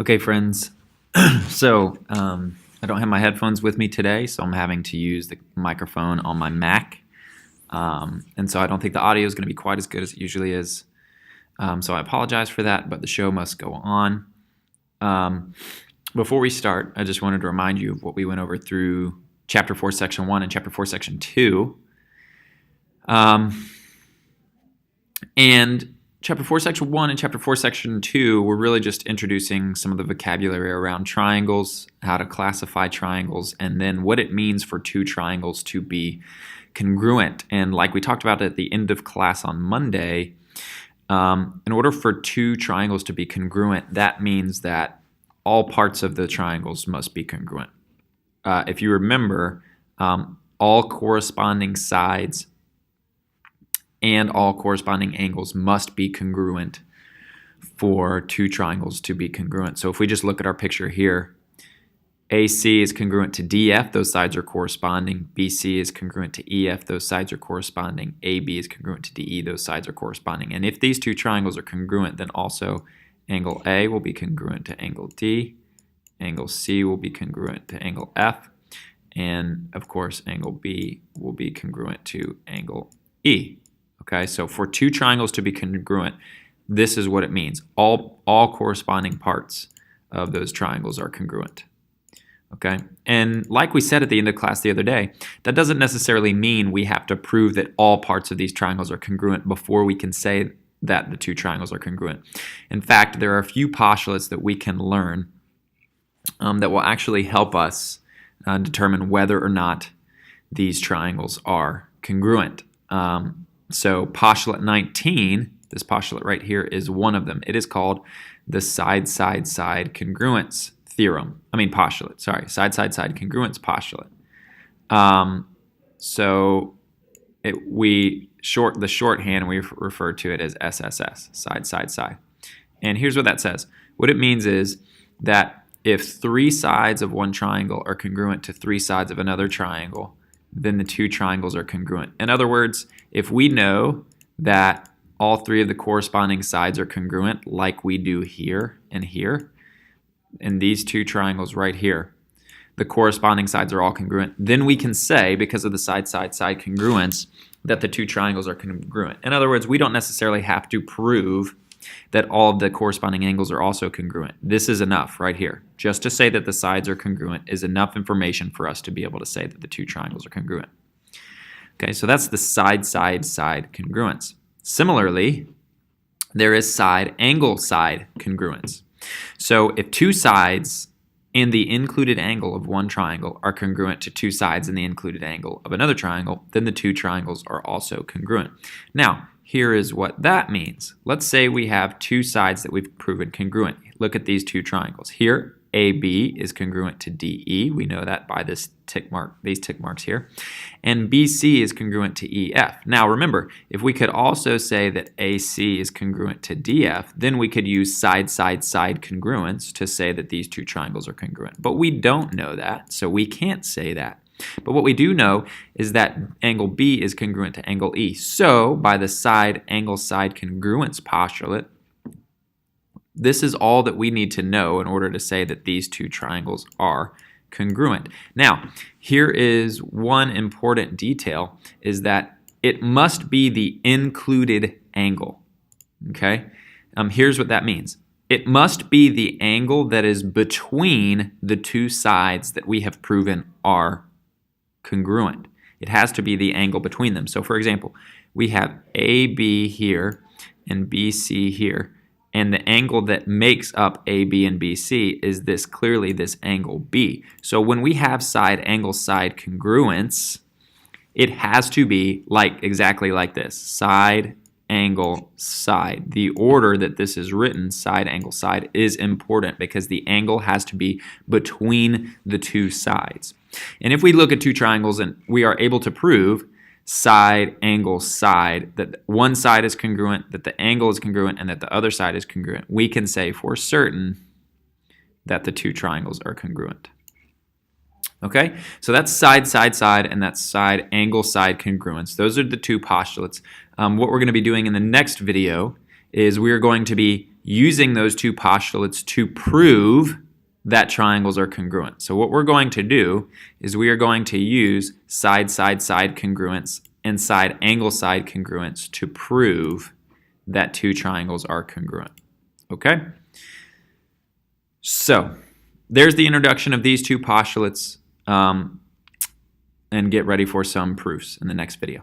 Okay, friends, so I don't have my headphones with me today, so I'm having to use the microphone on my Mac. And so I don't think the audio is going to be quite as good as it usually is. So I apologize for that, but the show must go on. Before we start, I just wanted to remind you of what we went over through Chapter 4, Section 1 and Chapter 4, Section 2. And Chapter 4, Section 1 and Chapter 4, Section 2 were really just introducing some of the vocabulary around triangles, how to classify triangles, and then what it means for two triangles to be congruent. And like we talked about at the end of class on Monday, in order for two triangles to be congruent, that means that all parts of the triangles must be congruent. If you remember, all corresponding sides and all corresponding angles must be congruent for two triangles to be congruent. So if we just look at our picture here, AC is congruent to DF, those sides are corresponding. BC is congruent to EF, those sides are corresponding. AB is congruent to DE, those sides are corresponding. And if these two triangles are congruent, then also angle A will be congruent to angle D, angle C will be congruent to angle F, and of course angle B will be congruent to angle E. Okay, so for two triangles to be congruent, this is what it means. All corresponding parts of those triangles are congruent. Okay, and like we said at the end of class the other day, that doesn't necessarily mean we have to prove that all parts of these triangles are congruent before we can say that the two triangles are congruent. In fact, there are a few postulates that we can learn that will actually help us determine whether or not these triangles are congruent. So postulate 19, this postulate right here, is one of them. It is called the side-side-side congruence theorem. Postulate, sorry, side-side-side congruence postulate. So the shorthand, we refer to it as SSS, side-side-side. And here's what that says. What it means is that if three sides of one triangle are congruent to three sides of another triangle, then the two triangles are congruent. In other words, if we know that all three of the corresponding sides are congruent, like we do here and here, and these two triangles right here, the corresponding sides are all congruent, then we can say, because of the side-side-side congruence, that the two triangles are congruent. In other words, we don't necessarily have to prove that all of the corresponding angles are also congruent. This is enough right here. Just to say that the sides are congruent is enough information for us to be able to say that the two triangles are congruent. Okay, so that's the side-side-side congruence. Similarly, there is side-angle-side congruence. So if two sides in the included angle of one triangle are congruent to two sides in the included angle of another triangle, then the two triangles are also congruent. Now, here is what that means. Let's say we have two sides that we've proven congruent. Look at these two triangles. Here, AB is congruent to DE. We know that by this tick mark, these tick marks here. And BC is congruent to EF. Now remember, if we could also say that AC is congruent to DF, then we could use side-side-side congruence to say that these two triangles are congruent. But we don't know that, so we can't say that. But what we do know is that angle B is congruent to angle E. So by the side-angle-side congruence postulate, this is all that we need to know in order to say that these two triangles are congruent. Now, here is one important detail, is that it must be the included angle. Okay? Here's what that means. It must be the angle that is between the two sides that we have proven are congruent. It has to be the angle between them. So for example, we have AB here and BC here, and the angle that makes up AB and BC is clearly this angle B. So when we have side-angle-side congruence, it has to be exactly like this, side, angle, side. The order that this is written, side, angle, side, is important because the angle has to be between the two sides. And if we look at two triangles and we are able to prove side, angle, side, that one side is congruent, that the angle is congruent, and that the other side is congruent, we can say for certain that the two triangles are congruent. Okay, so that's side-side-side, and that's side-angle-side congruence. Those are the two postulates. What we're going to be doing in the next video is we're going to be using those two postulates to prove that triangles are congruent. So what we're going to do is we are going to use side-side-side congruence and side-angle-side congruence to prove that two triangles are congruent. Okay? So there's the introduction of these two postulates, and get ready for some proofs in the next video.